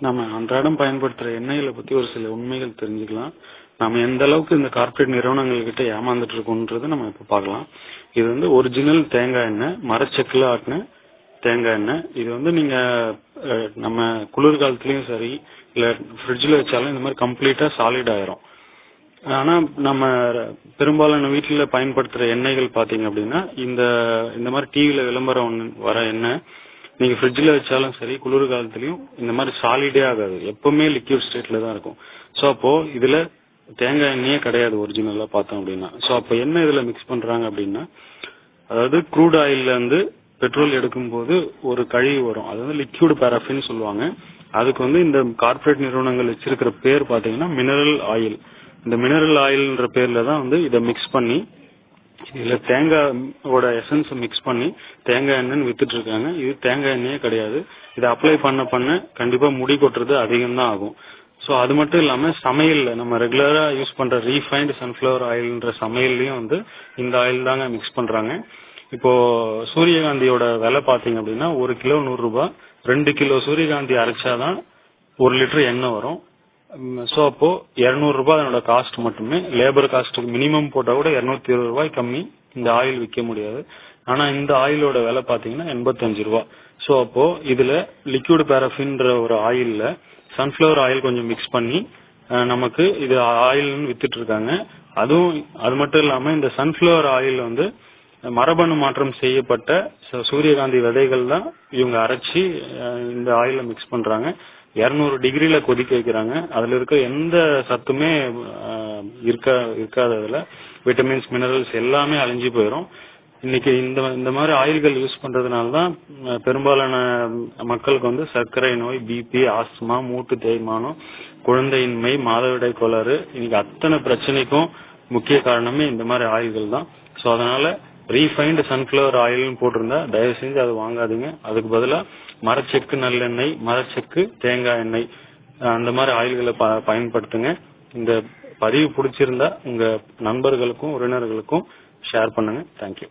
நம்ம அன்றாடம் பயன்படுத்துற எண்ணெய்களை பத்தி ஒரு சில உண்மைகள் தெரிஞ்சுக்கலாம். நம்ம எந்த அளவுக்கு இந்த கார்ப்பரேட் நிறுவனங்கள் கிட்ட ஏமாந்துட்டு இருக்கோம்ன்றதை நம்ம இப்ப பார்க்கலாம். இது வந்து ஒரிஜினல் தேங்காய் எண்ணெய், மரச்செக்குல ஆட்டின தேங்காய் எண்ணெய். இது வந்து நீங்க நம்ம குளிர்காலத்திலயும் சரி இல்ல ஃப்ரிட்ஜ்ல வச்சாலும் இந்த மாதிரி கம்ப்ளீட்டா சாலிட் ஆயிரும். ஆனா நம்ம பெரும்பாலான வீட்டுல பயன்படுத்துற எண்ணெய்கள் பாத்தீங்க அப்படின்னா இந்த மாதிரி டிவில விளம்பரம் வர எண்ணெய் நீங்க ஃப்ரிட்ஜ்ல வச்சாலும் சரி குளிர்காலத்திலயும் இந்த மாதிரி சாலிடே ஆகாது, எப்பவுமே லிக்விட் ஸ்டேட்ல தான் இருக்கும். சோ அப்போ இதுல தேங்காய் எண்ணெயே கிடையாது ஒரிஜினலா பார்த்தோம் அப்படின்னா. சோ அப்ப என்ன இதுல மிக்ஸ் பண்றாங்க அப்படின்னா, அதாவது க்ரூட் ஆயில்ல இருந்து பெட்ரோல் எடுக்கும் போது ஒரு கழிவு வரும், அது வந்து லிக்விட் பாராஃபின் சொல்லுவாங்க. அதுக்கு வந்து இந்த கார்ப்பரேட் நிறுவனங்கள் வச்சிருக்கிற பேர் பாத்தீங்கன்னா மினரல் ஆயில். இந்த மினரல் ஆயில்ன்ற பேர்ல தான் வந்து இதை மிக்ஸ் பண்ணி இதுல தேங்காயோட எசன்ஸ் மிக்ஸ் பண்ணி தேங்காய் எண்ணெய்னு வித்துட்டு இருக்காங்க. இது தேங்காய் எண்ணெயே கிடையாது. இதை அப்ளை பண்ண கண்டிப்பா முடி கொட்டுறது அதிகம் தான் ஆகும். சோ அது மட்டும் இல்லாம சமையல்ல நம்ம ரெகுலரா யூஸ் பண்ற ரீஃபைன்டு சன்ஃபிளவர் ஆயில்ன்ற சமையல்லையும் வந்து இந்த ஆயில் தாங்க மிக்ஸ் பண்றாங்க. இப்போ சூரியகாந்தியோட விலை பாத்தீங்க அப்படின்னா 1 கிலோ 100 ரூபாய், 2 கிலோ சூரியகாந்தி அரைச்சாதான் 1 லிட்டர் எண்ணெய் வரும். சோ அப்போ 200 ரூபாய் அதனோட காஸ்ட் மட்டுமே. லேபர் காஸ்ட் மினிமம் போட்டா கூட 220 ரூபாய் கம்மி இந்த ஆயில் விற்க முடியாது. ஆனா இந்த ஆயிலோட விலை பாத்தீங்கன்னா 85 ரூபாய். சோ அப்போ இதுல லிக்விட் பாராஃபின்ற ஒரு ஆயில்ல சன்ஃபிளவர் ஆயில் கொஞ்சம் மிக்ஸ் பண்ணி நமக்கு இது ஆயில்னு வித்துட்டு இருக்காங்க. அது மட்டும் இல்லாம இந்த சன்ஃபிளவர் ஆயில் வந்து மரபணு மாற்றம் செய்யப்பட்ட சூரியகாந்தி விதைகள் தான் இவங்க அரைச்சி இந்த ஆயில மிக்ஸ் பண்றாங்க. 200 டிகிரில கொதிக்க வைக்கிறாங்க. அதுல இருக்க எந்த சத்துமே இருக்காததுல விட்டமின்ஸ் மினரல்ஸ் எல்லாமே அழிஞ்சு போயிடும். இன்னைக்கு இந்த மாதிரி ஆயில்கள் யூஸ் பண்றதுனாலதான் பெரும்பாலான மக்களுக்கு வந்து சர்க்கரை நோய், பிபி, ஆஸ்துமா, மூட்டு தேய்மானம், குழந்தையின்மை, மாதவிடாய் கோளாறு, இன்னைக்கு அத்தனை பிரச்சனைக்கும் முக்கிய காரணமே இந்த மாதிரி ஆயில்கள் தான். சோ அதனால ரீஃபைன்டு சன்ஃபிளவர் ஆயில்னு போட்டிருந்தா தயவு செஞ்சு அதை வாங்காதீங்க. அதுக்கு பதிலா மரச்செக்கு நல்லெண்ணெய், மரச்செக்கு தேங்காய் எண்ணெய் அந்த மாதிரி ஆயில்களை பயன்படுத்துங்க. இந்த பதிவு பிடிச்சிருந்தா உங்க நண்பர்களுக்கும் உறவினர்களுக்கும் ஷேர் பண்ணுங்க. தேங்க்யூ.